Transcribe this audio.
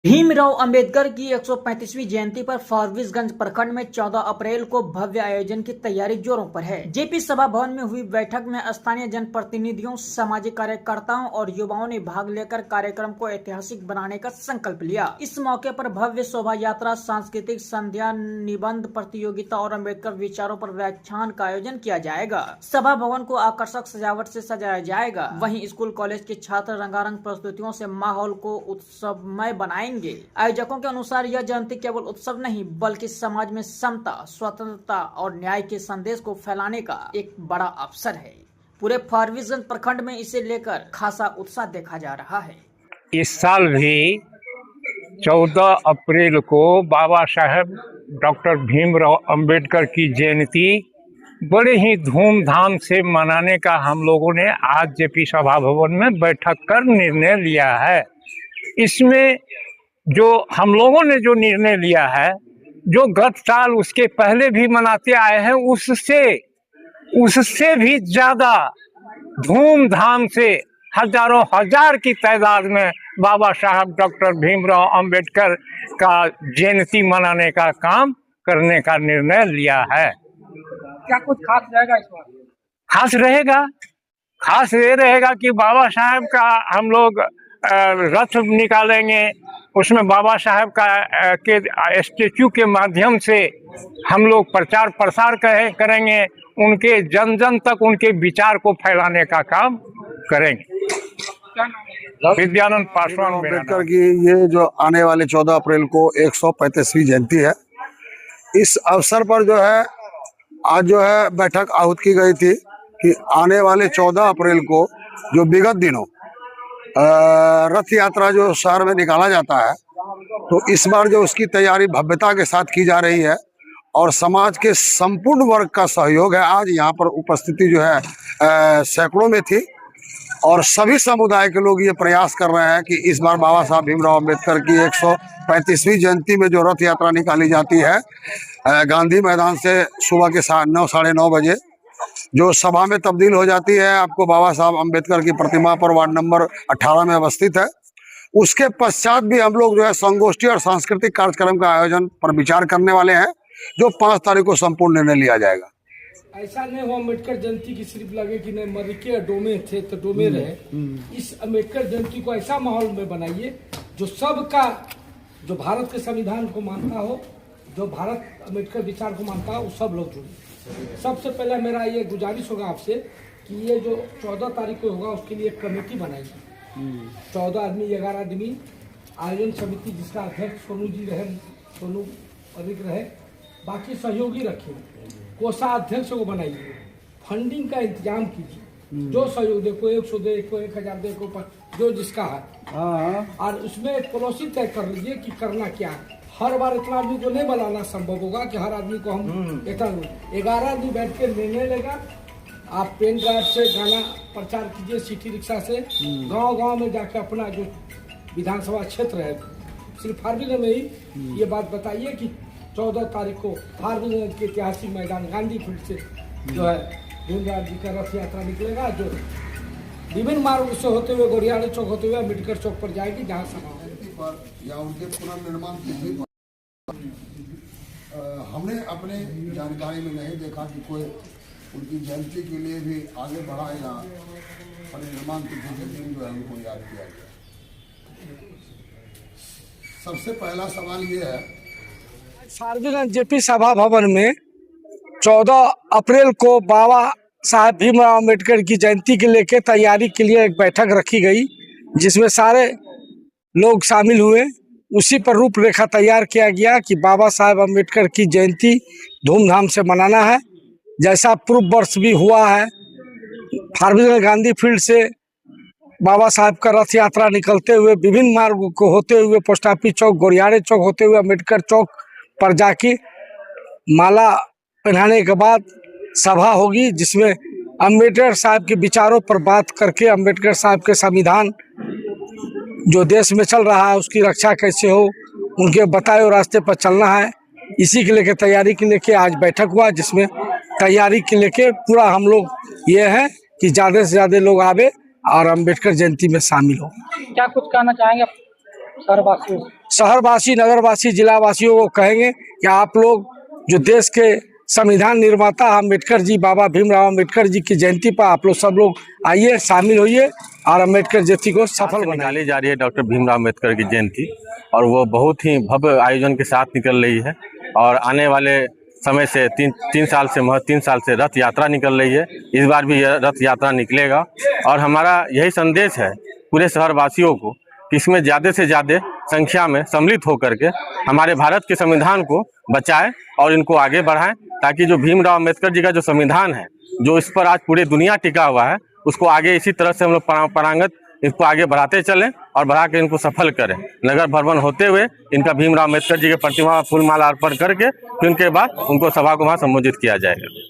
भीमराव अंबेडकर की 135वीं जयंती पर फारबिसगंज प्रखंड में 14 अप्रैल को भव्य आयोजन की तैयारी जोरों पर है। जेपी सभा भवन में हुई बैठक में स्थानीय जनप्रतिनिधियों, सामाजिक कार्यकर्ताओं और युवाओं ने भाग लेकर कार्यक्रम को ऐतिहासिक बनाने का संकल्प लिया। इस मौके पर भव्य शोभा यात्रा, सांस्कृतिक संध्या, निबंध प्रतियोगिता और अम्बेडकर विचारों पर व्याख्यान का आयोजन किया जाएगा। सभा भवन को आकर्षक सजावट से सजाया जाएगा। वहीं स्कूल कॉलेज के छात्र रंगारंग प्रस्तुतियों से माहौल को उत्सवमय बनाएंगे। आयोजकों के अनुसार यह जयंती केवल उत्सव नहीं बल्कि समाज में समता, स्वतंत्रता और न्याय के संदेश को फैलाने का एक बड़ा अवसर है। पूरे फारबिसगंज प्रखंड में इसे लेकर खासा उत्साह देखा जा रहा है। इस साल भी 14 अप्रैल को बाबा साहेब डॉक्टर भीमराव अंबेडकर की जयंती बड़े ही धूमधाम से मनाने का हम लोगों ने आज जेपी सभा भवन में बैठक कर निर्णय लिया है। इसमें जो हम लोगों ने जो निर्णय लिया है, जो गत साल उसके पहले भी मनाते आए हैं, उससे भी ज्यादा धूमधाम से हजारों हजार की तादाद में बाबा साहब डॉक्टर भीमराव अंबेडकर का जयंती मनाने का काम करने का निर्णय लिया है। क्या कुछ खास रहेगा इस बार? खास ये रहेगा कि बाबा साहब का हम लोग रथ निकालेंगे। उसमें बाबा साहब का के स्टेचू के माध्यम से हम लोग प्रचार प्रसार करेंगे। उनके जन जन तक उनके विचार को फैलाने का काम करेंगे। विद्यानंद पासवान अंबेडकर की ये जो आने वाले 14 अप्रैल को 135वीं जयंती है, इस अवसर पर जो है आज जो है बैठक आहूत की गई थी कि आने वाले 14 अप्रैल को जो विगत दिनों रथ यात्रा जो शहर में निकाला जाता है, तो इस बार जो उसकी तैयारी भव्यता के साथ की जा रही है और समाज के संपूर्ण वर्ग का सहयोग है। आज यहाँ पर उपस्थिति जो है सैकड़ों में थी और सभी समुदाय के लोग ये प्रयास कर रहे हैं कि इस बार बाबा साहब भीमराव अंबेडकर की 135वीं जयंती में जो रथ यात्रा निकाली जाती है गांधी मैदान से सुबह के 9 साढ़े 9 बजे जो सभा में तब्दील हो जाती है, आपको बाबा साहब अंबेडकर की प्रतिमा पर वार्ड नंबर 18 में अवस्थित है। उसके पश्चात भी हम लोग जो है संगोष्ठी और सांस्कृतिक कार्यक्रम का आयोजन पर विचार करने वाले हैं, जो 5 तारीख को संपूर्ण निर्णय लिया जाएगा। ऐसा नहीं हो अम्बेडकर जयंती की सिर्फ लगे कि नहीं मरिके डोमे थे तो डोमे रहे। इस अम्बेडकर जयंती को ऐसा माहौल में बनाइए जो सबका, जो भारत के संविधान को मानता हो, जो भारत अम्बेडकर विचार को मानता हो, वो सब लोग जुड़े। सबसे पहले मेरा ये गुजारिश होगा आपसे कि ये जो 14 तारीख को होगा उसके लिए एक कमेटी बनाइए। 14 आदमी 11 आदमी आयोजन समिति जिसका अध्यक्ष सोनू जी रहे, सोनू अधिक रहे, बाकी सहयोगी रखिए, कोषाध्यक्ष को बनाइए, फंडिंग का इंतजाम कीजिए। जो सहयोग दे, कोई 100 दे, कोई 1000 दे, कोई जो जिसका है, और उसमें एक पॉलिसी तय कर लीजिए कि करना क्या है। हर बार इतना आदमी को नहीं बुलाना संभव होगा कि हर आदमी को हम इतना 11 आदमी बैठ के निर्णय लेगा। आप पेन ड्राइव से गाना प्रचार कीजिए, सिटी रिक्शा से गांव-गांव में जाके अपना जो विधानसभा क्षेत्र है, सिर्फ फारबिसगंज में ही ये बात बताइए कि 14 तारीख को फारबिसगंज के ऐतिहासिक मैदान गांधी फील्ड से जो है भीमराव जी का रथ यात्रा निकलेगा, जो विभिन्न मार्ग से होते हुए गोरियाड़ी चौक होते हुए अम्बेडकर चौक पर जाएगी, जहाँ सभा या उनके पुनर्निर्माण तिथि पर हमने अपने जानकारी में नहीं देखा कि कोई उनकी जयंती के लिए भी आगे बढ़ा या परिनिर्माण तिथि के दिन जो है उनको याद किया गया। सबसे पहला सवाल ये है, फारबिसगंज जेपी सभा भवन में 14 अप्रैल को बाबा साहब भीमराव अंबेडकर की जयंती के लेके तैयारी के लिए एक बैठक रखी गई, जिसमें सारे लोग शामिल हुए। उसी पर रूपरेखा तैयार किया गया कि बाबा साहब अंबेडकर की जयंती धूमधाम से मनाना है। जैसा पूर्व वर्ष भी हुआ है, फारबिसगंज गांधी फील्ड से बाबा साहब का रथ यात्रा निकलते हुए विभिन्न मार्गों को होते हुए पोस्ट ऑफिस चौक, गोरियाड़े चौक होते हुए अम्बेडकर चौक पर जाके माला पहनाने के बाद सभा होगी, जिसमें अम्बेडकर साहब के विचारों पर बात करके अम्बेडकर साहब के संविधान जो देश में चल रहा है उसकी रक्षा कैसे हो, उनके बताए हुए रास्ते पर चलना है। इसी के लेके तैयारी के लेके आज बैठक हुआ, जिसमें तैयारी के लेके पूरा हम लोग ये है कि ज़्यादा से ज़्यादा लोग आवे और अम्बेडकर जयंती में शामिल हो। क्या कुछ कहना चाहेंगे शहरवासियों? शहरवासी, नगरवासी, जिलावासियों को कहेंगे कि आप लोग जो देश के संविधान निर्माता अम्बेडकर जी, बाबा भीमराव अम्बेडकर जी की जयंती पर आप लोग सब लोग आइए, शामिल होइए और अम्बेडकर जयंती को सफल बनाइए। निकाली जा रही है डॉक्टर भीमराव अम्बेडकर की जयंती, और वो बहुत ही भव्य आयोजन के साथ निकल रही है। और आने वाले समय से तीन साल से रथ यात्रा निकल रही है। इस बार भी यह रथ यात्रा निकलेगा, और हमारा यही संदेश है पूरे शहरवासियों को कि इसमें ज़्यादा से ज़्यादा संख्या में सम्मिलित होकर के हमारे भारत के संविधान को बचाएं और इनको आगे बढ़ाएं, ताकि जो भीमराव अम्बेडकर जी का जो संविधान है, जो इस पर आज पूरी दुनिया टिका हुआ है, उसको आगे इसी तरह से हम लोग परंपरागत इसको आगे बढ़ाते चलें और बढ़ा के इनको सफल करें। नगर भ्रमण होते हुए इनका भीमराव अम्बेडकर जी के प्रतिमा फूलमाला अर्पण करके फिर उनके बाद उनको सभा को वहाँ संबोधित किया जाएगा।